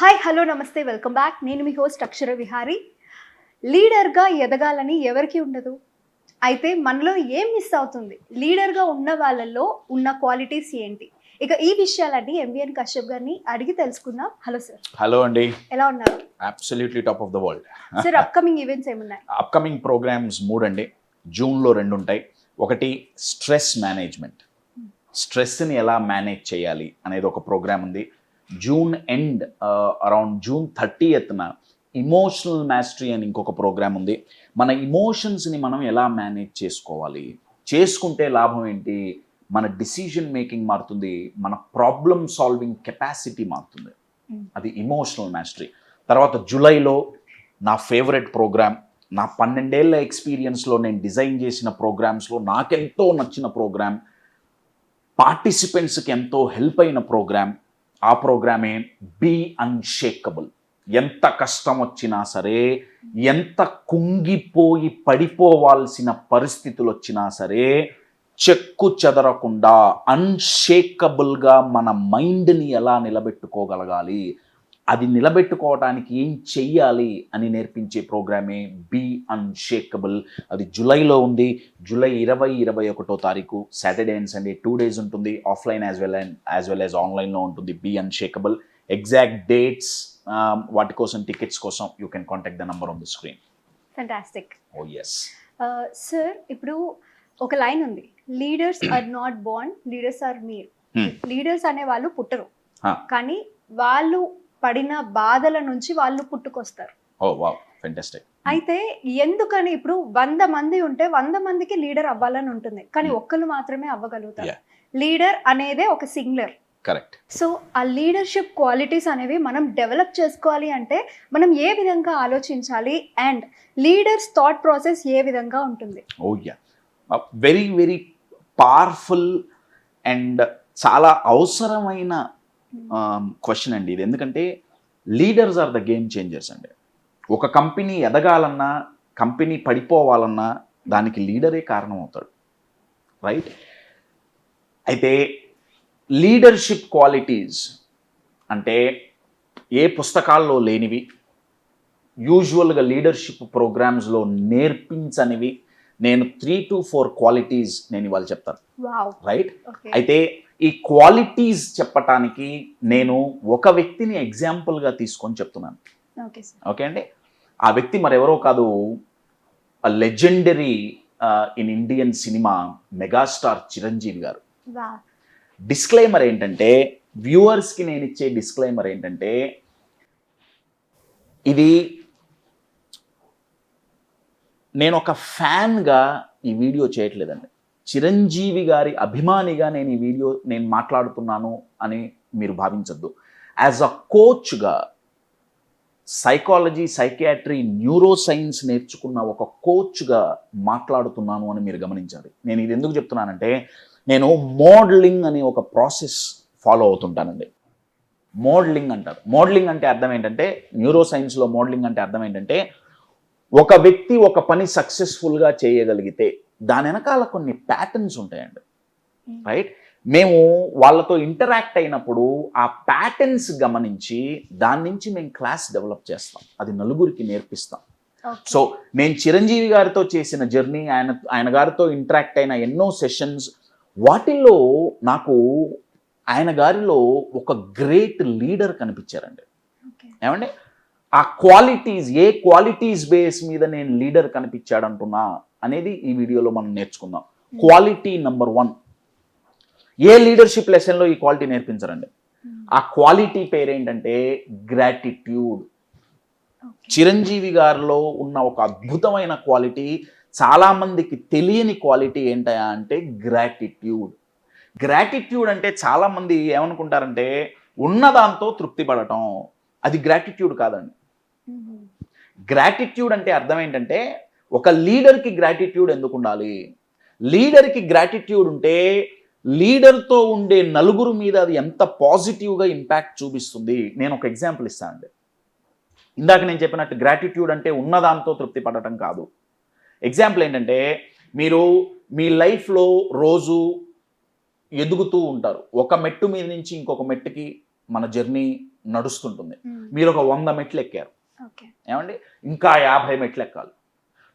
Hi hello నమస్తే welcome back. నేను మీ host అక్షర విహారీ. లీడర్గా ఎదగాలని ఎవరికి ఉండదు. అయితే మనలో ఏం మిస్ అవుతుంది, లీడర్గా ఉన్న వాళ్ళల్లో ఉన్న క్వాలిటీస్ ఏంటి? ఇక ఈ విషయాలన్నీ ఎంవిఎన్ కశ్యప్ గారిని అడిగి తెలుసుకుందాం. Hello sir. హలో అండి. ఎలా ఉన్నారు? Absolutely top of the world. Sir, upcoming events ఏమున్నాయి? అప్కమింగ్ ప్రోగ్రామ్స్ 3 అండి. జూన్లో 2 ఉంటాయి. ఒకటి స్ట్రెస్ మేనేజ్మెంట్, స్ట్రెస్ని ఎలా మేనేజ్ చేయాలి అనేది ఒక ప్రోగ్రామ్ ఉంది. జూన్ ఎండ్ అరౌండ్ జూన్ 30న ఇమోషనల్ మాస్టరీ అని ఇంకొక ప్రోగ్రామ్ ఉంది. మన ఇమోషన్స్ని మనం ఎలా మేనేజ్ చేసుకోవాలి, చేసుకుంటే లాభం ఏంటి, మన డిసిజన్ మేకింగ్ మారుతుంది, మన ప్రాబ్లమ్ సాల్వింగ్ కెపాసిటీ మారుతుంది. అది ఇమోషనల్ మాస్టరీ. తర్వాత జూలైలో నా ఫేవరెట్ ప్రోగ్రామ్, నా 12 ఏళ్ల ఎక్స్పీరియన్స్లో నేను డిజైన్ చేసిన ప్రోగ్రామ్స్లో నాకెంతో నచ్చిన ప్రోగ్రామ్, పార్టిసిపెంట్స్కి ఎంతో హెల్ప్ అయిన ప్రోగ్రామ్. ఆ ప్రోగ్రామే బీ అన్షేకబుల్. ఎంత కష్టం వచ్చినా సరే, ఎంత కుంగిపోయి పడిపోవాల్సిన పరిస్థితులు వచ్చినా సరే, చెక్కు చెదరకుండా అన్షేకబుల్గా మన మైండ్ని ఎలా నిలబెట్టుకోగలగాలి, అది నిలబెట్టుకోవడానికి ఏం చెయ్యాలి అని నేర్పించే ప్రోగ్రామే బీ అన్షేకబుల్. అది జూలైలో ఉంది. జూలై 20-21 తారీఖు సాటర్డే అండ్ సండే 2 days ఉంటుంది. ఆఫ్లైన్ యాజ్ వెల్ యాజ్ ఆన్లైన్లో ఉంటుంది బీ అన్షేకబుల్. ఎగ్జాక్ట్ డేట్స్, వాటి కోసం టికెట్స్ కోసం you can contact the number on the screen. Fantastic. Oh yes sir, ఇప్పుడు ఒక లైన్ ఉంది, leaders are not born, leaders are made. Leaders అనే వాళ్ళు పుట్టరు, కానీ వాళ్ళు పడిన బాధల నుంచి వాళ్ళు పుట్టుకొస్తారు. ఓ వావ్, ఫెంటాస్టిక్. అయితే ఎందుకని ఇప్పుడు 100 మంది ఉంటే 100 మందికి లీడర్ అవ్వాలని ఉంటుంది, కానీ ఒక్కరు మాత్రమే అవ్వగలుగుతారు. లీడర్ అనేదే ఒక సింగులర్. కరెక్ట్. సో ఆ లీడర్షిప్ క్వాలిటీస్ అనేవి మనం డెవలప్ చేసుకోవాలి అంటే మనం ఏ విధంగా ఆలోచించాలి, అండ్ లీడర్స్ థాట్ ప్రాసెస్ ఏ విధంగా ఉంటుంది? Oh yeah, very very powerful and చాలా అవసరమైన క్వశ్చన్ అండి ఇది. ఎందుకంటే leaders are the game changers అండి. ఒక కంపెనీ ఎదగాలన్నా, కంపెనీ పడిపోవాలన్నా దానికి లీడరే కారణం అవుతాడు, రైట్? అయితే లీడర్షిప్ క్వాలిటీస్ అంటే ఏ పుస్తకాల్లో లేనివి, యూజువల్గా లీడర్షిప్ ప్రోగ్రామ్స్లో నేర్పించనివి నేను 3 to 4 క్వాలిటీస్ నేను ఇవాళ చెప్తాను, రైట్? అయితే ఈ క్వాలిటీస్ చెప్పటానికి నేను ఒక వ్యక్తిని ఎగ్జాంపుల్గా తీసుకొని చెప్తున్నాను. ఓకే అండి. ఆ వ్యక్తి మరెవరో కాదు, legendary in Indian cinema megastar Chiranjeevi గారు. డిస్క్లైమర్ ఏంటంటే, వ్యూవర్స్కి నేను ఇచ్చే డిస్క్లైమర్ ఏంటంటే, ఇది నేను ఒక ఫ్యాన్గా ఈ వీడియో చేయట్లేదండి. చిరంజీవి గారి అభిమానిగా నేను ఈ వీడియో నేను మాట్లాడుతున్నాను అని మీరు భావించద్దు. యాజ్ అ కోచ్గా, సైకాలజీ, సైకియాట్రీ, న్యూరో సైన్స్ నేర్చుకున్న ఒక కోచ్గా మాట్లాడుతున్నాను అని మీరు గమనించాలి. నేను ఇది ఎందుకు చెప్తున్నానంటే, నేను మోడలింగ్ అనే ఒక ప్రాసెస్ ఫాలో అవుతుంటానండి. మోడలింగ్ అంటారు. మోడలింగ్ అంటే అర్థం ఏంటంటే, న్యూరో సైన్స్లో మోడలింగ్ అంటే అర్థం ఏంటంటే, ఒక వ్యక్తి ఒక పని సక్సెస్ఫుల్గా చేయగలిగితే దాని వెనకాల కొన్ని ప్యాటర్న్స్ ఉంటాయండి, రైట్? మేము వాళ్ళతో ఇంటరాక్ట్ అయినప్పుడు ఆ ప్యాటర్న్స్ గమనించి దాని నుంచి మేము క్లాస్ డెవలప్ చేస్తాం, అది నలుగురికి నేర్పిస్తాం. సో నేను చిరంజీవి గారితో చేసిన జర్నీ, ఆయన గారితో ఇంటరాక్ట్ అయిన ఎన్నో సెషన్స్, వాటిల్లో నాకు ఆయన గారిలో ఒక గ్రేట్ లీడర్ కనిపించారండి. ఏమండి, ఆ క్వాలిటీస్, ఏ క్వాలిటీస్ బేస్ మీద నేను లీడర్ కనిపించాడంటున్నా అనేది ఈ వీడియోలో మనం నేర్చుకుందాం. Quality number 1. ఏ లీడర్షిప్ లెసన్లో ఈ క్వాలిటీ నేర్పించరండి. ఆ క్వాలిటీ పేరేంటంటే గ్రాటిట్యూడ్. చిరంజీవి గారిలో ఉన్న ఒక అద్భుతమైన క్వాలిటీ, చాలామందికి తెలియని క్వాలిటీ ఏంటయా అంటే గ్రాటిట్యూడ్. గ్రాటిట్యూడ్ అంటే చాలామంది ఏమనుకుంటారంటే ఉన్నదాంతో తృప్తి పడటం, అది గ్రాటిట్యూడ్ కాదండి. గ్రాటిట్యూడ్ అంటే అర్థం ఏంటంటే, ఒక లీడర్కి గ్రాటిట్యూడ్ ఎందుకు ఉండాలి? లీడర్కి గ్రాటిట్యూడ్ ఉంటే లీడర్తో ఉండే నలుగురు మీద అది ఎంత పాజిటివ్గా ఇంపాక్ట్ చూపిస్తుంది. నేను ఒక ఎగ్జాంపుల్ ఇస్తానండి. ఇందాక నేను చెప్పినట్టు గ్రాటిట్యూడ్ అంటే ఉన్నదాంతో తృప్తి పడటం కాదు. ఎగ్జాంపుల్ ఏంటంటే, మీరు మీ లైఫ్లో రోజు ఎదుగుతూ ఉంటారు. ఒక మెట్టు మీద నుంచి ఇంకొక మెట్టుకి మన జర్నీ నడుస్తుంటుంది. మీరు ఒక 100 మెట్లు ఎక్కారు, ఓకే. ఏమండి ఇంకా 50 మెట్లు ఎక్కాలి.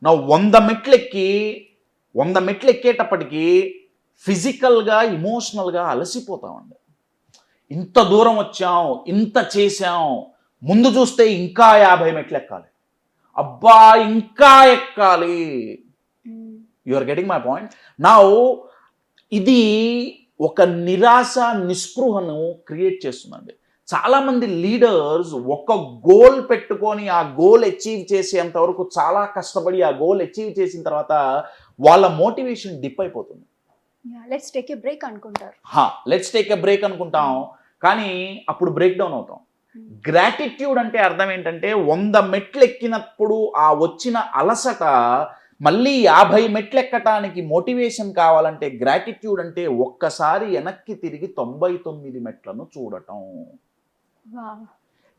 నా 100 మెట్లు ఎక్కేటప్పటికి ఫిజికల్గా ఇమోషనల్గా అలసిపోతామండి. ఇంత దూరం వచ్చాం, ఇంత చేసాం, ముందు చూస్తే ఇంకా 50 మెట్లు ఎక్కాలి, అబ్బా ఇంకా ఎక్కాలి. You are getting my point. నా ఇది ఒక నిరాశ నిస్పృహను క్రియేట్ చేస్తుందండి. చాలామంది లీడర్స్ ఒక గోల్ పెట్టుకొని ఆ గోల్ అచీవ్ చేసేంత వరకు చాలా కష్టపడి ఆ గోల్ అచీవ్ చేసిన తర్వాత వాళ్ళ మోటివేషన్ డిప్ అయిపోతుంది. లెట్స్ టేక్ ఏ బ్రేక్ అనుకుంటారు. లెట్స్ టేక్ ఎ బ్రేక్ అనుకుంటాం, కానీ అప్పుడు బ్రేక్ డౌన్ అవుతాం. గ్రాటిట్యూడ్ అంటే అర్థం ఏంటంటే 100 మెట్లు ఎక్కినప్పుడు ఆ వచ్చిన అలసట మళ్ళీ 50 మెట్లు ఎక్కటానికి మోటివేషన్ కావాలంటే గ్రాటిట్యూడ్ అంటే ఒక్కసారి వెనక్కి తిరిగి 99 మెట్లను చూడటం.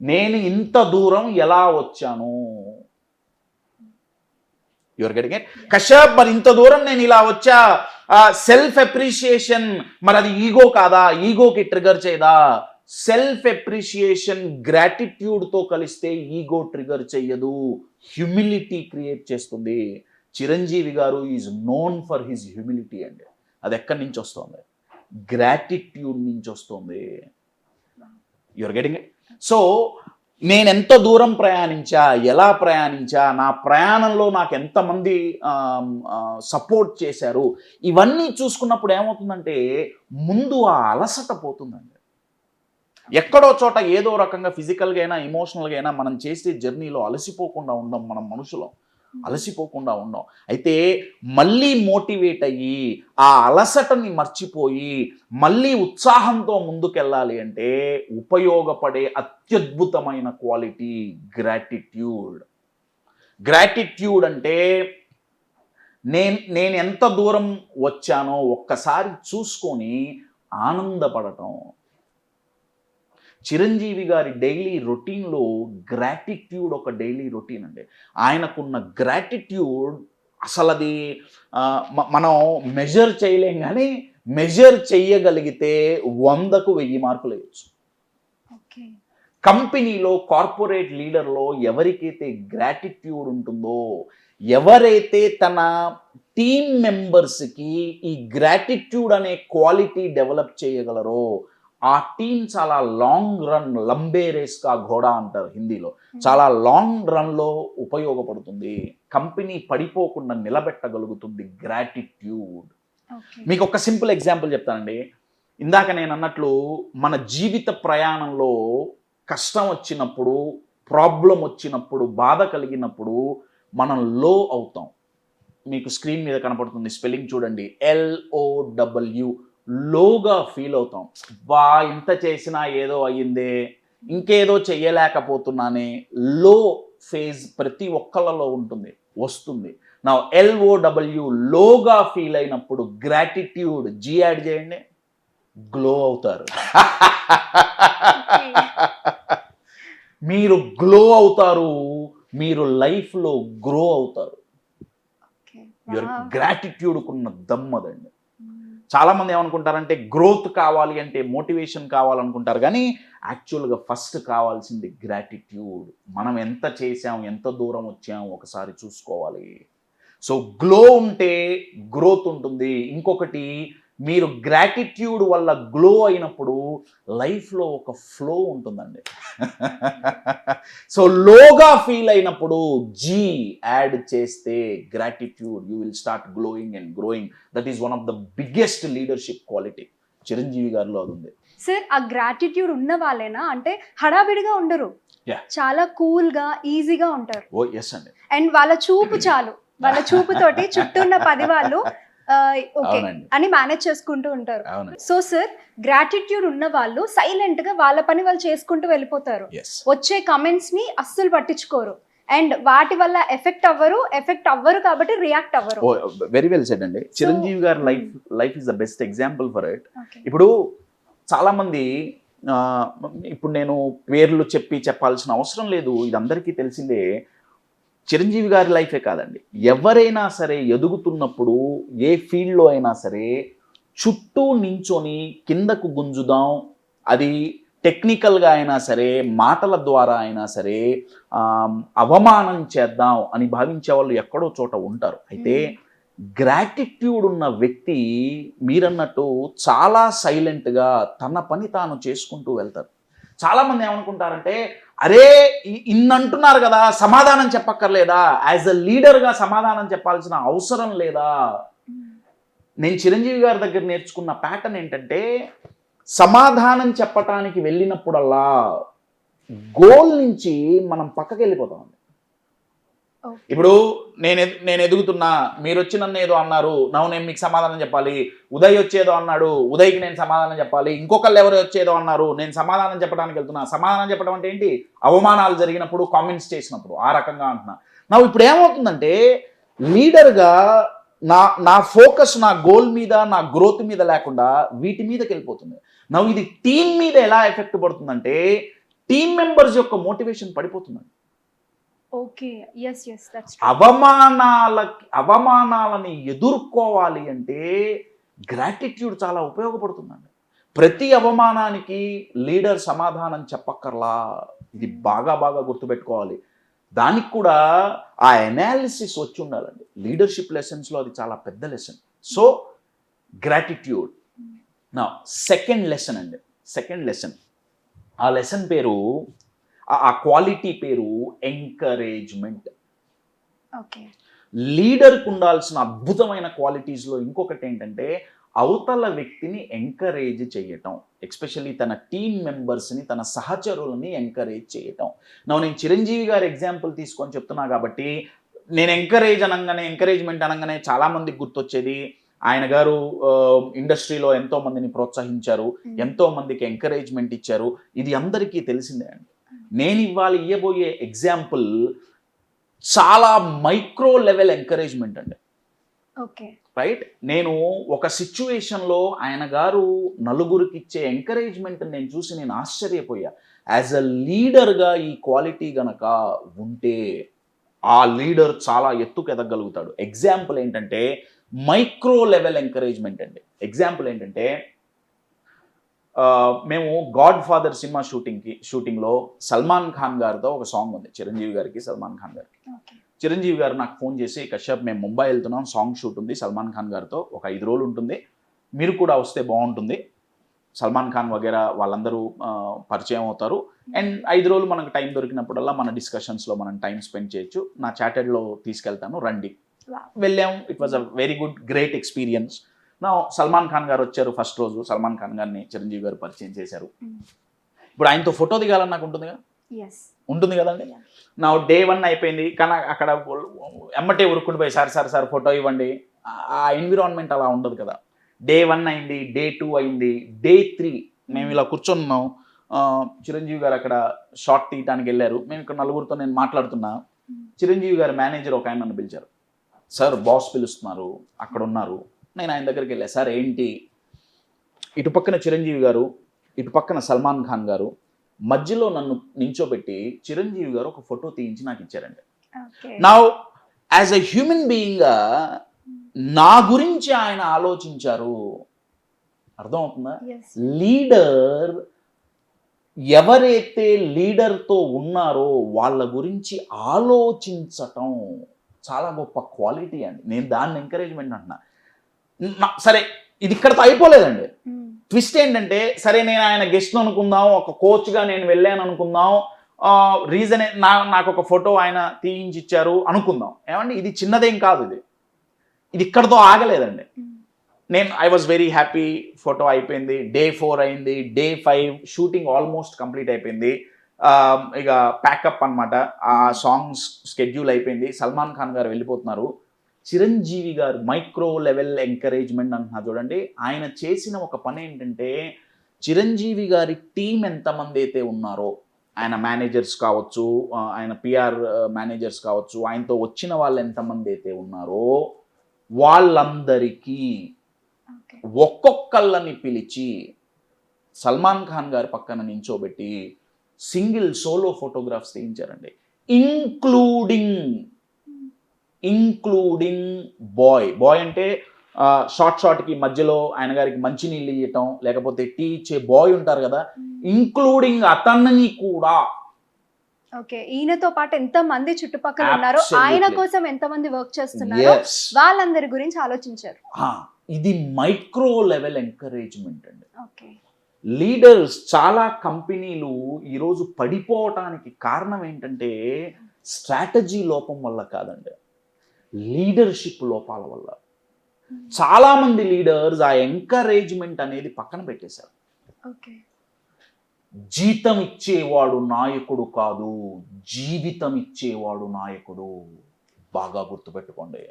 నేను ఇంత దూరం ఎలా వచ్చాను, యువర్ గెటింగ్ ఇట్? కశ్యప్, మరి ఇంత దూరం నేను ఇలా వచ్చా, సెల్ఫ్ అప్రిషియేషన్, మరి అది ఈగో కాదా? ఈగోకి ట్రిగర్ చేయదా? సెల్ఫ్ అప్రిషియేషన్ గ్రాటిట్యూడ్తో కలిస్తే ఈగో ట్రిగర్ చెయ్యదు, హ్యూమిలిటీ క్రియేట్ చేస్తుంది. చిరంజీవి గారు is known for his humility అండి. అది ఎక్కడి నుంచి వస్తుంది? గ్రాటిట్యూడ్ నుంచి వస్తుంది. Your getting it? సో నేను ఎంత దూరం ప్రయాణించా, ఎలా ప్రయాణించా, నా ప్రయాణంలో నాకు ఎంతమంది సపోర్ట్ చేశారు, ఇవన్నీ చూసుకున్నప్పుడు ఏమవుతుందంటే ముందు ఆ అలసట పోతుందండి. ఎక్కడో చోట ఏదో రకంగా ఫిజికల్గా అయినా ఎమోషనల్గా అయినా మనం చేసే జర్నీలో అలసిపోకుండా ఉండం, మనం మనుషులం అలసిపోకుండా ఉండం. అయితే మళ్ళీ మోటివేట్ అయ్యి ఆ అలసటని మర్చిపోయి మళ్ళీ ఉత్సాహంతో ముందుకెళ్ళాలి అంటే ఉపయోగపడే అత్యద్భుతమైన క్వాలిటీ గ్రాటిట్యూడ్. గ్రాటిట్యూడ్ అంటే నేను ఎంత దూరం వచ్చానో ఒక్కసారి చూసుకొని ఆనందపడటం. చిరంజీవి గారి డైలీ రొటీన్లో గ్రాటిట్యూడ్ ఒక డైలీ రొటీన్ అండి. ఆయనకున్న గ్రాటిట్యూడ్ అసలు అది మనం మెజర్ చేయలేం, కానీ మెజర్ చేయగలిగితే 100కు 1000 మార్కులు వేయచ్చు. కంపెనీలో కార్పొరేట్ లీడర్లో ఎవరికైతే గ్రాటిట్యూడ్ ఉంటుందో, ఎవరైతే తన టీమ్ మెంబర్స్కి ఈ గ్రాటిట్యూడ్ అనే క్వాలిటీ డెవలప్ చేయగలరో ఆ టీం చాలా లాంగ్ రన్, లంబే రేస్ కా ఘోడా అంటారు హిందీలో, చాలా లాంగ్ రన్లో ఉపయోగపడుతుంది. కంపెనీ పడిపోకుండా నిలబెట్టగలుగుతుంది గ్రాటిట్యూడ్. మీకు ఒక సింపుల్ ఎగ్జాంపుల్ చెప్తానండి. ఇందాక నేను అన్నట్లు మన జీవిత ప్రయాణంలో కష్టం వచ్చినప్పుడు, ప్రాబ్లం వచ్చినప్పుడు, బాధ కలిగినప్పుడు మనం లో అవుతాం. మీకు స్క్రీన్ మీద కనపడుతుంది, స్పెల్లింగ్ చూడండి, LOW. లోగా ఫీల్ అవుతాం. బా ఇంత చేసినా ఏదో అయ్యిందే, ఇంకేదో చెయ్యలేకపోతున్నానే. లో ఫేజ్ ప్రతి ఒక్కళ్ళలో ఉంటుంది, వస్తుంది. నా LOW లోగా ఫీల్ అయినప్పుడు గ్రాటిట్యూడ్ G యాడ్ చేయండి, గ్లో అవుతారు. మీరు గ్లో అవుతారు, మీరు లైఫ్లో గ్రో అవుతారు. యువర్ గ్రాటిట్యూడ్కున్న దమ్మదండి. చాలామంది ఏమనుకుంటారంటే గ్రోత్ కావాలి అంటే మోటివేషన్ కావాలనుకుంటారు, కానీ యాక్చువల్గా ఫస్ట్ కావాల్సింది గ్రాటిట్యూడ్. మనం ఎంత చేసాం, ఎంత దూరం వచ్చాం ఒకసారి చూసుకోవాలి. సో గ్లో ఉంటే గ్రోత్ ఉంటుంది. ఇంకొకటి, మీరు గ్రాటిట్యూడ్ వల్ల గ్లో అయినప్పుడు లైఫ్లో ఒక ఫ్లో ఉంటుందండి. సో లోగా ఫీల్ అయినప్పుడు G యాడ్ చేస్తే gratitude, you will start glowing and growing. That is one of the biggest leadership quality. Chiranjeevi గారిలో అది ఉంది. సార్, ఆ గ్రాటిట్యూడ్ ఉన్న వాళ్ళేనా అంటే హడావిడిగా ఉండరు, చాలా కూల్గా ఈజీగా ఉంటారు. ఓ ఎస్ అండి. అండ్ వాళ్ళ చూపు చాలు, వాళ్ళ చూపుతోటి చుట్టూ ఉన్న 10 వాళ్ళు ఓకే అని మేనేజ్ చేసుకుంటూ ఉంటారు. సో సార్, గ్రాటిట్యూడ్ ఉన్న వాళ్ళు సైలెంట్ గా వాళ్ళ పని వాళ్ళు చేసుకుంటూ వెళ్ళిపోతారు. వచ్చే కమెంట్స్ ని అస్సలు పట్టించుకోరు అండ్ వాటి వల్ల ఎఫెక్ట్ అవ్వరు కాబట్టి రియాక్ట్ అవ్వరు. వెరీ వెల్ సెడ్ అండి. చిరంజీవి గారి life is the best example for it. ఇప్పుడు చాలా మంది, ఇప్పుడు నేను పేర్లు చెప్పాల్సిన అవసరం లేదు, ఇది అందరికీ తెలిసిందే. చిరంజీవి గారి లైఫే కాదండి, ఎవరైనా సరే ఎదుగుతున్నప్పుడు ఏ ఫీల్డ్లో అయినా సరే చుట్టూ నించొని కిందకు గుంజుదాం, అది టెక్నికల్గా అయినా సరే, మాటల ద్వారా అయినా సరే అవమానం చేద్దాం అని భావించే వాళ్ళు ఎక్కడో చోట ఉంటారు. అయితే గ్రాటిట్యూడ్ ఉన్న వ్యక్తి మీరన్నట్టు చాలా సైలెంట్గా తన పని తాను చేసుకుంటూ వెళ్తారు. చాలామంది ఏమనుకుంటారంటే, అరే ఇన్నంటున్నారు కదా, సమాధానం చెప్పక్కర్లేదా, యాజ్ అ లీడర్గా సమాధానం చెప్పాల్సిన అవసరం లేదా? నేను చిరంజీవి గారి దగ్గర నేర్చుకున్న ప్యాటర్న్ ఏంటంటే, సమాధానం చెప్పటానికి వెళ్ళినప్పుడల్లా గోల్ నుంచి మనం పక్కకి వెళ్ళిపోతామండి. ఇప్పుడు నేను ఎదుగుతున్నా, మీరు వచ్చి నన్ను ఏదో అన్నారు, నేను మీకు సమాధానం చెప్పాలి. ఉదయ్ వచ్చేదో అన్నాడు, ఉదయ్కి నేను సమాధానం చెప్పాలి. ఇంకొకళ్ళు ఎవరు వచ్చేదో అన్నారు, నేను సమాధానం చెప్పడానికి వెళ్తున్నా. సమాధానం చెప్పడం అంటే ఏంటి? అవమానాలు జరిగినప్పుడు, కామెంట్స్ చేసినప్పుడు, ఆ రకంగా అంటున్నా. ఇప్పుడు ఏమవుతుందంటే, లీడర్గా నా ఫోకస్ నా గోల్ మీద, నా గ్రోత్ మీద లేకుండా వీటి మీదకి వెళ్ళిపోతుంది. ఇది టీం మీద ఎలా ఎఫెక్ట్ పడుతుందంటే, టీం మెంబర్స్ యొక్క మోటివేషన్ పడిపోతుందండి. Okay, yes, that's true. అవమానాలని ఎదుర్కోవాలి అంటే గ్రాటిట్యూడ్ చాలా ఉపయోగపడుతుందండి. ప్రతి అవమానానికి లీడర్ సమాధానం చెప్పక్కర్లా. ఇది బాగా గుర్తుపెట్టుకోవాలి. దానికి కూడా ఆ అనాలిసిస్ వచ్చి ఉండాలండి. లీడర్షిప్ లెసన్స్లో అది చాలా పెద్ద లెసన్. So gratitude. నా సెకండ్ లెసన్ ఆ లెసన్ పేరు, ఆ క్వాలిటీ పేరు ఎంకరేజ్మెంట్. ఓకే, లీడర్కి ఉండాల్సిన అద్భుతమైన క్వాలిటీస్లో ఇంకొకటి ఏంటంటే, అవతల వ్యక్తిని ఎంకరేజ్ చేయటం, ఎస్పెషల్లీ తన టీం మెంబర్స్ని, తన సహచరులని ఎంకరేజ్ చేయటం. నేను చిరంజీవి గారి ఎగ్జాంపుల్ తీసుకొని చెప్తున్నా కాబట్టి, నేను ఎంకరేజ్మెంట్ అనగానే చాలామందికి గుర్తొచ్చేది, ఆయన గారు ఇండస్ట్రీలో ఎంతో మందిని ప్రోత్సహించారు, ఎంతో మందికి ఎంకరేజ్మెంట్ ఇచ్చారు. ఇది అందరికీ తెలిసిందే అండి. నేను ఇవ్వబోయే ఎగ్జాంపుల్ చాలా మైక్రో లెవెల్ ఎంకరేజ్మెంట్ అండి. Okay, right. నేను ఒక సిచ్యువేషన్లో ఆయన గారు నలుగురికి ఇచ్చే ఎంకరేజ్మెంట్ నేను చూసి నేను ఆశ్చర్యపోయా. యాజ్ అ లీడర్గా ఈ క్వాలిటీ గనక ఉంటే ఆ లీడర్ చాలా ఎత్తుకు ఎదగలుగుతాడు. ఎగ్జాంపుల్ ఏంటంటే, మైక్రో లెవెల్ ఎంకరేజ్మెంట్ అండి. ఎగ్జాంపుల్ ఏంటంటే, మేము గాడ్ ఫాదర్ సినిమా షూటింగ్లో సల్మాన్ ఖాన్ గారితో ఒక సాంగ్ ఉంది, చిరంజీవి గారికి సల్మాన్ ఖాన్ గారికి. చిరంజీవి గారు నాకు ఫోన్ చేసి, కశ్యప్ మేము ముంబై వెళ్తున్నాం, సాంగ్ షూట్ ఉంది సల్మాన్ ఖాన్ గారితో, ఒక 5 రోజులు ఉంటుంది, మీరు కూడా వస్తే బాగుంటుంది, సల్మాన్ ఖాన్ వగేరా వాళ్ళందరూ పరిచయం అవుతారు, అండ్ 5 రోజులు మనకు టైం దొరికినప్పుడల్లా మన డిస్కషన్స్లో మనం టైం స్పెండ్ చేయొచ్చు, నా చాటెడ్లో తీసుకెళ్తాను, రండి. వెళ్ళాం. It was a very great experience. Salman Khan గారు వచ్చారు. ఫస్ట్ రోజు సల్మాన్ ఖాన్ గారిని చిరంజీవి గారు పరిచయం చేశారు. ఇప్పుడు ఆయనతో ఫోటో దిగాలని నాకు ఉంటుంది కదండి. డే 1 అయిపోయింది, కానీ అక్కడ ఎమ్మటే ఉరుక్కుండిపోయి సార్ ఫోటో ఇవ్వండి. ఆ ఎన్విరాన్మెంట్ అలా ఉండదు కదా. డే 1 అయింది, డే 2 అయింది, డే 3 మేము ఇలా కూర్చొన్నాం. చిరంజీవి గారు అక్కడ షార్ట్ తీయటానికి వెళ్ళారు. మేము ఇక్కడ నలుగురితో నేను మాట్లాడుతున్నా. చిరంజీవి గారి మేనేజర్ ఒక ఆయన నన్ను పిలిచారు. సార్ బాస్ పిలుస్తున్నారు, అక్కడ ఉన్నారు. నేను ఆయన దగ్గరికి వెళ్ళా. సార్ ఏంటి? ఇటు పక్కన చిరంజీవి గారు, ఇటు పక్కన సల్మాన్ ఖాన్ గారు, మధ్యలో నన్ను నించోబెట్టి చిరంజీవి గారు ఒక ఫోటో తీయించి నాకు ఇచ్చారండి. యాజ్ ఎ హ్యూమన్ బీయింగ్గా నా గురించి ఆయన ఆలోచించారు. అర్థమవుతుందా? లీడర్ ఎవరైతే లీడర్తో ఉన్నారో వాళ్ళ గురించి ఆలోచించటం చాలా గొప్ప క్వాలిటీ అండి. నేను దాన్ని ఎంకరేజ్మెంట్ అంటున్నా. సరే, ఇది ఇక్కడతో అయిపోలేదండి. ట్విస్ట్ ఏంటంటే, సరే నేను ఆయన గెస్ట్ అనుకుందాం, ఒక కోచ్గా నేను వెళ్ళాను అనుకుందాం, రీజన్ నాకు ఒక ఫోటో ఆయన తీయించి ఇచ్చారు అనుకుందాం. ఏమండి, ఇది చిన్నదేం కాదు, ఇది ఇక్కడతో ఆగలేదండి. I was very happy. Photo అయిపోయింది, డే 4 అయింది, డే 5 షూటింగ్ ఆల్మోస్ట్ కంప్లీట్ అయిపోయింది. ఇక ప్యాకప్ అనమాట. ఆ సాంగ్స్ స్కెడ్యూల్ అయిపోయింది. సల్మాన్ ఖాన్ గారు వెళ్ళిపోతున్నారు. చిరంజీవి గారు మైక్రో లెవెల్ ఎంకరేజ్మెంట్ అంటున్నారు చూడండి. ఆయన చేసిన ఒక పని ఏంటంటే, చిరంజీవి గారి టీం ఎంతమంది అయితే ఉన్నారో, ఆయన మేనేజర్స్ కావచ్చు, ఆయన పిఆర్ మేనేజర్స్ కావచ్చు, ఆయనతో వచ్చిన వాళ్ళు ఎంతమంది అయితే ఉన్నారో వాళ్ళందరికీ ఒక్కొక్కళ్ళని పిలిచి సల్మాన్ ఖాన్ గారి పక్కన నించోబెట్టి సింగిల్ సోలో ఫోటోగ్రాఫ్స్ తీయించారండి. ఇంక్లూడింగ్ బాయ్ అంటే షార్ట్కి మధ్యలో ఆయన గారికి మంచి నీళ్ళు ఇవ్వటం, లేకపోతే టీ ఇచ్చే బాయ్ ఉంటారు కదా, ఇంక్లూడింగ్ అతన్ని కూడా. ఓకే, ఈయనతో పాటు ఎంత మంది చుట్టుపక్కల ఉన్నారో, Absolutely. ఆయన కోసం ఎంత మంది వర్క్ చేస్తున్నారో Yes. వాళ్ళందరి గురించి ఆలోచించారు. ఇది మైక్రో లెవెల్ ఎంకరేజ్మెంట్ అండి. ఓకే, లీడర్స్ చాలా కంపెనీలు ఈరోజు పడిపోవటానికి కారణం ఏంటంటే స్ట్రాటజీ లోపం వల్ల కాదండి, లీడర్షిప్ లోపాల వల్ల. చాలా మంది లీడర్స్ ఆ ఎంకరేజ్మెంట్ అనేది పక్కన పెట్టేశారు. ఓకే, జీతం ఇచ్చేవాడు నాయకుడు కాదు, జీవితం ఇచ్చేవాడు నాయకుడు. బాగా గుర్తుపెట్టుకోండి.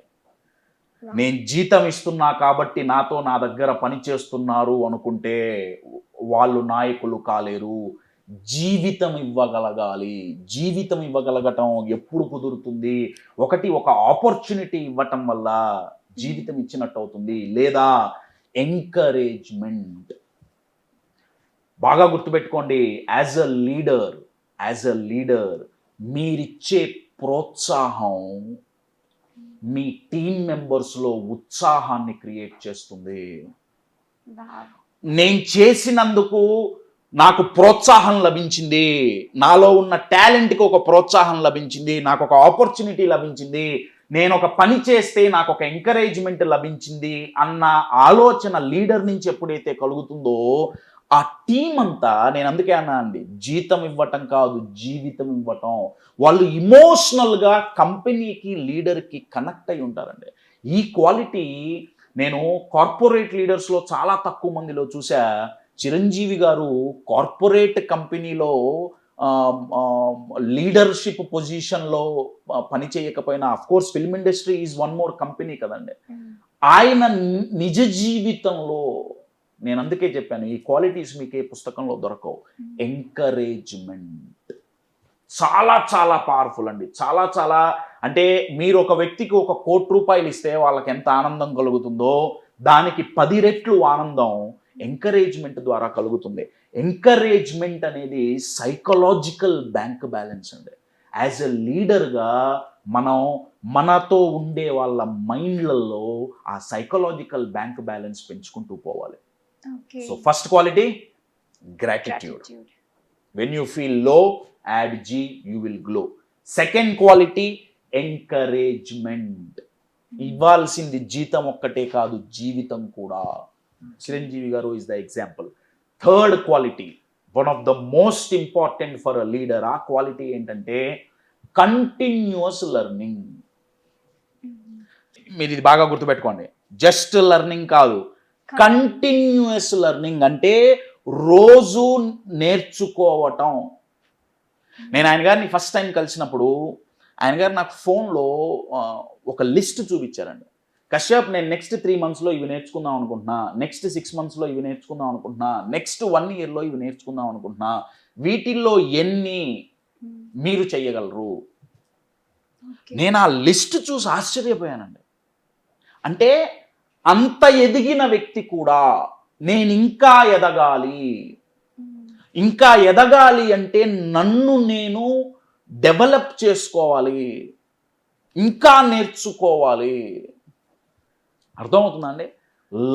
నేను జీతం ఇస్తున్నా కాబట్టి నాతో నా దగ్గర పని చేస్తున్నారు అనుకుంటే వాళ్ళు నాయకులు కాలేరు. జీవితం ఇవ్వగలగాలి. జీవితం ఇవ్వగలగటం ఎప్పుడు కుదురుతుంది? ఒక ఆపర్చునిటీ ఇవ్వటం వల్ల జీవితం ఇచ్చినట్టు అవుతుంది, లేదా ఎంకరేజ్మెంట్. బాగా గుర్తుపెట్టుకోండి, యాజ్ అ లీడర్ మీరిచ్చే ప్రోత్సాహం మీ టీమ్ మెంబర్స్లో ఉత్సాహాన్ని క్రియేట్ చేస్తుంది. నేను చేసినందుకు నాకు ప్రోత్సాహం లభించింది, నాలో ఉన్న టాలెంట్కి ఒక ప్రోత్సాహం లభించింది, నాకు ఒక ఆపర్చునిటీ లభించింది, నేను ఒక పని చేస్తే నాకు ఒక ఎంకరేజ్మెంట్ లభించింది అన్న ఆలోచన లీడర్ నుంచి ఎప్పుడైతే కలుగుతుందో ఆ టీం అంతా, నేను అందుకే అన్నా అండి, జీతం ఇవ్వటం కాదు, జీవితం ఇవ్వటం. వాళ్ళు ఇమోషనల్గా కంపెనీకి లీడర్కి కనెక్ట్ అయి ఉంటారండి. ఈ క్వాలిటీ నేను కార్పొరేట్ లీడర్స్లో చాలా తక్కువ మందిలో చూసా. చిరంజీవి గారు కార్పొరేట్ కంపెనీలో లీడర్షిప్ పొజిషన్లో పని చేయకపోయినా, of course film industry is one more company కదండి, ఆయన నిజ జీవితంలో, నేను అందుకే చెప్పాను ఈ క్వాలిటీస్ మీకు ఏ పుస్తకంలో దొరకవు. ఎంకరేజ్మెంట్ చాలా చాలా పవర్ఫుల్ అండి. చాలా అంటే మీరు ఒక వ్యక్తికి ₹1,00,00,000 ఇస్తే వాళ్ళకి ఎంత ఆనందం కలుగుతుందో దానికి 10 రెట్లు ఆనందం ఎంకరేజ్మెంట్ ద్వారా కలుగుతుంది. ఎంకరేజ్మెంట్ అనేది సైకలాజికల్ బ్యాంక్ బ్యాలెన్స్ అండి. యాజ్ ఎ లీడర్గా మనం మనతో ఉండే వాళ్ళ మైండ్లలో ఆ సైకలాజికల్ బ్యాంక్ బ్యాలెన్స్ పెంచుకుంటూ పోవాలి. So first quality gratitude. When you feel low, add G, you will glow. Second quality encouragement. ఇవ్వాల్సింది జీతం ఒక్కటే కాదు, జీవితం కూడా. చిరంజీవి గారు is the example. Third quality, one of the most important for a leader, ఆ క్వాలిటీ ఏంటంటే కంటిన్యూస్ లెర్నింగ్. మీరు ఇది బాగా గుర్తుపెట్టుకోండి, జస్ట్ లెర్నింగ్ కాదు, కంటిన్యూస్ లెర్నింగ్. అంటే రోజు నేర్చుకోవటం. నేను ఆయన గారిని ఫస్ట్ టైం కలిసినప్పుడు ఆయన గారు నాకు ఫోన్లో ఒక లిస్ట్ చూపించారండి. కశ్యప్, నేను నెక్స్ట్ 3 monthsలో ఇవి నేర్చుకుందాం అనుకుంటున్నా, నెక్స్ట్ 6 monthsలో ఇవి నేర్చుకుందాం అనుకుంటున్నా, నెక్స్ట్ 1 yearలో ఇవి నేర్చుకుందాం అనుకుంటున్నా, వీటిల్లో ఎన్ని మీరు చెయ్యగలరు? నేను ఆ లిస్ట్ చూసి ఆశ్చర్యపోయానండి. అంటే అంత ఎదిగిన వ్యక్తి కూడా నేను ఇంకా ఎదగాలి అంటే నన్ను నేను డెవలప్ చేసుకోవాలి, ఇంకా నేర్చుకోవాలి. అర్థమవుతుందా అండి?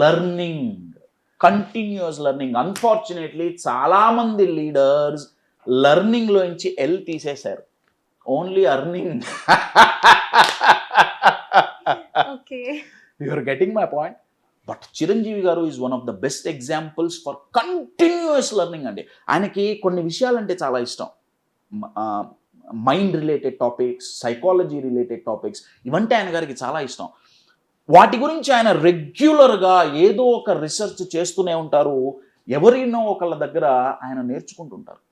Learning, continuous learning. అన్ఫార్చునేట్లీ చాలామంది లీడర్స్ లెర్నింగ్లోంచి తీసేశారు, only earning. You are getting my point? But Chiranjeevi గారు is one of the best examples for continuous learning అండి. ఆయనకి కొన్ని విషయాలంటే చాలా ఇష్టం. Mind related topics, psychology related topics, ఇవంటే ఆయన గారికి చాలా ఇష్టం. వాటి గురించి ఆయన రెగ్యులర్గా ఏదో ఒక రీసెర్చ్ చేస్తూనే ఉంటారు. ఎవరినో ఒకళ్ళ దగ్గర ఆయన నేర్చుకుంటుంటారు.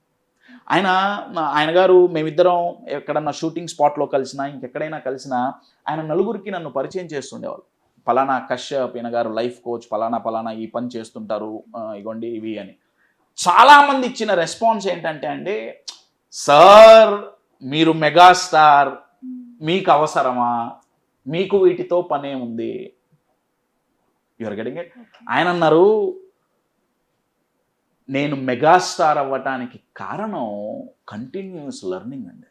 ఆయన గారు, మేమిద్దరం ఎక్కడన్నా షూటింగ్ స్పాట్లో కలిసినా, ఇంకెక్కడైనా కలిసినా, ఆయన నలుగురికి నన్ను పరిచయం చేస్తుండేవాళ్ళు. పలానా కశ్యప్ ఈయన గారు లైఫ్ కోచ్, పలానా ఈ పని చేస్తుంటారు, ఇగోండి ఇవి అని. చాలామంది ఇచ్చిన రెస్పాన్స్ ఏంటంటే అండి, సార్ మీరు మెగాస్టార్, మీకు అవసరమా, మీకు వీటితో పనే ఉంది. You're getting it? ఆయన అన్నారు, నేను మెగాస్టార్ అవ్వటానికి కారణం కంటిన్యూస్ లెర్నింగ్ అండి.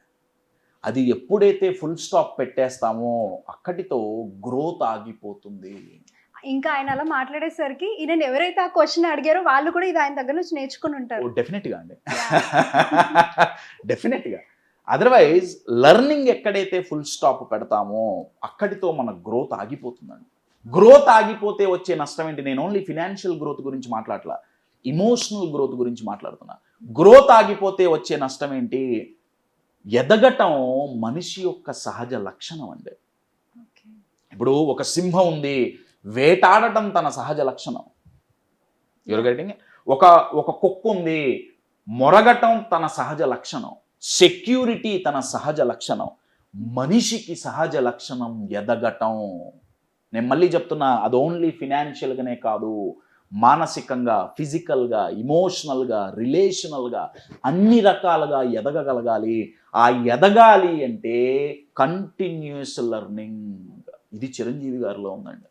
అది ఎప్పుడైతే ఫుల్ స్టాప్ పెట్టేస్తామో అక్కడితో గ్రోత్ ఆగిపోతుంది. ఇంకా ఆయన అలా మాట్లాడేసరికి ఈయన ఎవరైతే ఆ క్వశ్చన్ అడిగారో వాళ్ళు కూడా ఇది ఆయన దగ్గర నుంచి నేర్చుకుని ఉంటారు. డెఫినెట్గా అండి. డెఫినెట్గా. అదర్వైజ్ లెర్నింగ్ ఎక్కడైతే ఫుల్ స్టాప్ పెడతామో అక్కడితో మన గ్రోత్ ఆగిపోతుందండి. గ్రోత్ ఆగిపోతే వచ్చే నష్టం ఏంటి? నేను ఓన్లీ ఫినాన్షియల్ గ్రోత్ గురించి మాట్లాడలా, ఇమోషనల్ గ్రోత్ గురించి మాట్లాడుతున్నా. గ్రోత్ ఆగిపోతే వచ్చే నష్టం ఏంటి? ఎదగటం మనిషి యొక్క సహజ లక్షణం అండి. ఇప్పుడు ఒక సింహం ఉంది, వేటాడటం తన సహజ లక్షణం. ఎవరు గెటింగ్? ఒక కుక్క ఉంది, మొరగటం తన సహజ లక్షణం. సెక్యూరిటీ తన సహజ లక్షణం. మనిషికి సహజ లక్షణం ఎదగటం. నేను మళ్ళీ చెప్తున్నా, అది ఓన్లీ ఫినాన్షియల్గానే కాదు, మానసికంగా, ఫిజికల్గా, ఇమోషనల్గా, రిలేషనల్గా అన్ని రకాలుగా ఎదగగలగాలి. ఆ ఎదగాలి అంటే కంటిన్యూస్ లెర్నింగ్. ఇది చిరంజీవి గారిలో ఉందండి.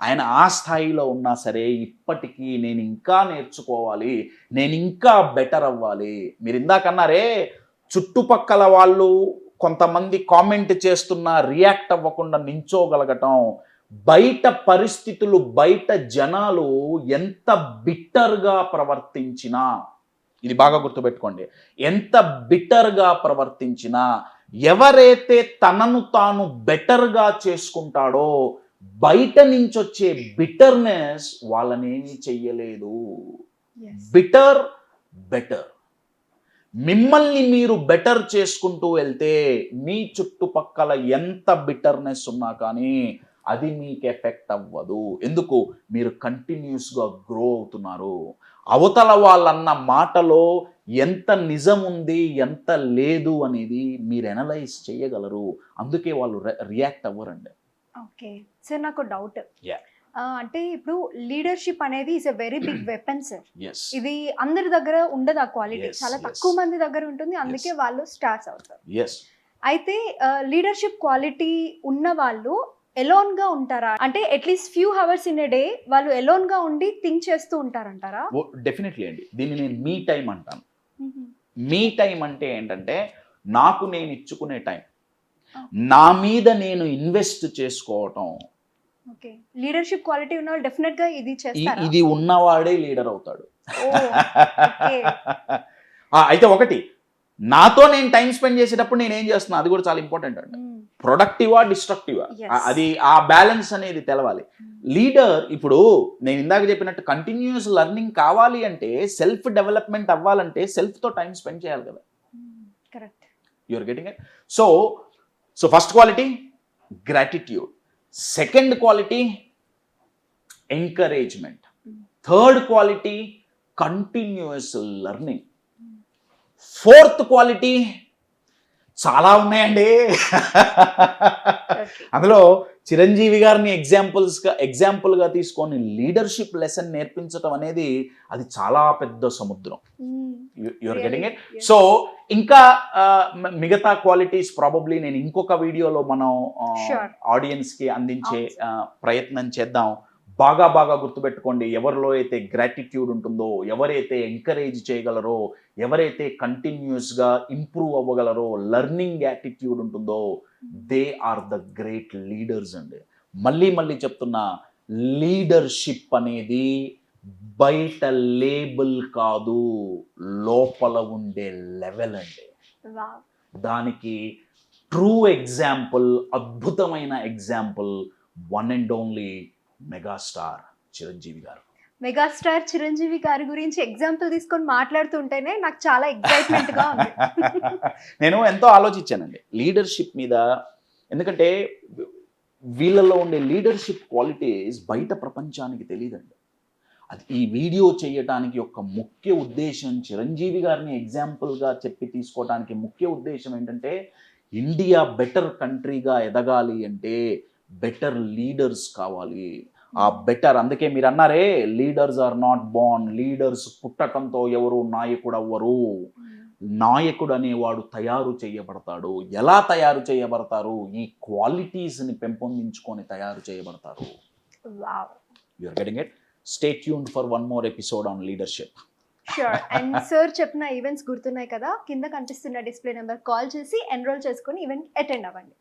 ఆయన ఆ స్థాయిలో ఉన్నా సరే ఇప్పటికీ నేను ఇంకా నేర్చుకోవాలి, నేను ఇంకా బెటర్ అవ్వాలి. మీరు ఇందాకన్నారే చుట్టుపక్కల వాళ్ళు కొంతమంది కామెంట్ చేస్తున్నా రియాక్ట్ అవ్వకుండా నించోగలగటం, బయట పరిస్థితులు, బయట జనాలు ఎంత బిట్టర్గా ప్రవర్తించినా, ఇది బాగా గుర్తుపెట్టుకోండి, ఎంత బిట్టర్గా ప్రవర్తించినా, ఎవరైతే తనను తాను బెటర్గా చేసుకుంటాడో బయట నుంచి వచ్చే బిటర్నెస్ వాళ్ళనేమీ చెయ్యలేదు. Bitter better. మిమ్మల్ని మీరు బెటర్ చేసుకుంటూ వెళ్తే మీ చుట్టుపక్కల ఎంత బిటర్నెస్ ఉన్నా కానీ అది మీకు ఎఫెక్ట్ అవ్వదు. ఎందుకు? మీరు కంటిన్యూస్గా గ్రో అవుతున్నారు. అవతల వాళ్ళన్న మాటలో ఎంత నిజం ఉంది, ఎంత లేదు అనేది మీరు అనలైజ్ చేయగలరు. అందుకే వాళ్ళు రియాక్ట్ అవ్వరండి. ఓకే సార్, నాకు డౌట్. అంటే ఇప్పుడు లీడర్షిప్ అనేది is a very big weapon sir. ఇది అందరి దగ్గర ఉండదు, ఆ క్వాలిటీ చాలా తక్కువ మంది దగ్గర ఉంటుంది, అందుకే వాళ్ళు స్టార్స్ అవుతారు. అయితే లీడర్షిప్ క్వాలిటీ ఉన్న వాళ్ళు ఎలోన్ గా ఉంటారా? అంటే at least few hours in a day వాళ్ళు ఎలోన్ గా ఉండి థింక్ చేస్తూ ఉంటారంటారా? డెఫినెట్లీ అండి. దీన్ని నేను మీ టైం అంటాను. మీ టైం అంటే ఏంటంటే నాకు నేను ఇచ్చుకునే టైం, నా మీద నేను ఇన్వెస్ట్ చేసుకోవటం. ఓకే, లీడర్షిప్ క్వాలిటీ ఉన్న వాళ్ళు డెఫినెట్ గా ఇది చేస్తారు. ఇది ఉన్నవాడే లీడర్ అవుతాడు. అయితే ఒకటి, నాతో నేను టైం స్పెండ్ చేసేటప్పుడు నేను ఏం చేస్తున్నా అది కూడా చాలా ఇంపార్టెంట్ అండి. ప్రొడక్టివా డిస్ట్రక్టివా, అది ఆ బ్యాలెన్స్ అనేది తెలవాలి. లీడర్ ఇప్పుడు నేను ఇందాక చెప్పినట్టు కంటిన్యూస్ లెర్నింగ్ కావాలి అంటే, సెల్ఫ్ డెవలప్మెంట్ అవ్వాలంటే సెల్ఫ్తో టైం స్పెండ్ చేయాలి కదా. Correct, you're getting it. So first quality gratitude, second quality encouragement, third quality continuous learning, fourth quality చాలా ఉన్నాయండి. అందులో చిరంజీవి గారిని ఎగ్జాంపుల్గా తీసుకొని లీడర్షిప్ లెసన్ నేర్పించడం అనేది అది చాలా పెద్ద సముద్రం. You're getting it. సో ఇంకా మిగతా క్వాలిటీస్ ప్రాబబ్లీ నేను ఇంకొక వీడియోలో మనం ఆడియన్స్కి అందించే ప్రయత్నం చేద్దాం. బాగా గుర్తుపెట్టుకోండి, ఎవరిలో అయితే గ్రాటిట్యూడ్ ఉంటుందో, ఎవరైతే ఎంకరేజ్ చేయగలరో, ఎవరైతే కంటిన్యూస్గా ఇంప్రూవ్ అవ్వగలరో, లెర్నింగ్ యాటిట్యూడ్ ఉంటుందో, they are the great leaders అండి. మళ్ళీ చెప్తున్నా, లీడర్షిప్ అనేది బయట లేబుల్ కాదు, లోపల ఉండే లెవెల్ అండి. దానికి ట్రూ ఎగ్జాంపుల్, అద్భుతమైన example, one and only megastar Chiranjeevi గారు. మెగాస్టార్ చిరంజీవి గారి గురించి ఎగ్జాంపుల్ తీసుకొని మాట్లాడుతుంటేనే నాకు చాలా ఎక్సైట్మెంట్ గా ఉంది. నేను ఎంతో ఆలోచించానండి లీడర్షిప్ మీద, ఎందుకంటే వీళ్ళలో ఉండే లీడర్షిప్ క్వాలిటీస్ బయట ప్రపంచానికి తెలియదండి. అది ఈ వీడియో చేయటానికి ఒక ముఖ్య ఉద్దేశం, చిరంజీవి గారిని ఎగ్జాంపుల్గా చెప్పి తీసుకోవడానికి ముఖ్య ఉద్దేశం ఏంటంటే, ఇండియా బెటర్ కంట్రీగా ఎదగాలి అంటే బెటర్ లీడర్స్ కావాలి. ఆ బెటర్, అందుకే మీరు అన్నారే leaders are not born, leaders పుట్టడంతో ఎవరు నాయకుడు అవ్వరు. నాయకుడు అనేవాడు తయారు చేయబడతాడు. ఎలా తయారు చేయబడతారు? ఈ క్వాలిటీస్ని పెంపొందించుకొని తయారు చేయబడతారు. You're getting it. Stay tuned for one more episode on leadership. Sure. And sir చెప్పిన ఈవెంట్స్ గుర్తున్నాయి కదా, కింద కనిపిస్తున్న డిస్ప్లే నెంబర్ కాల్ చేసి ఎన్రోల్ చేసుకొని ఈవెంట్ అటెండ్ అవ్వండి.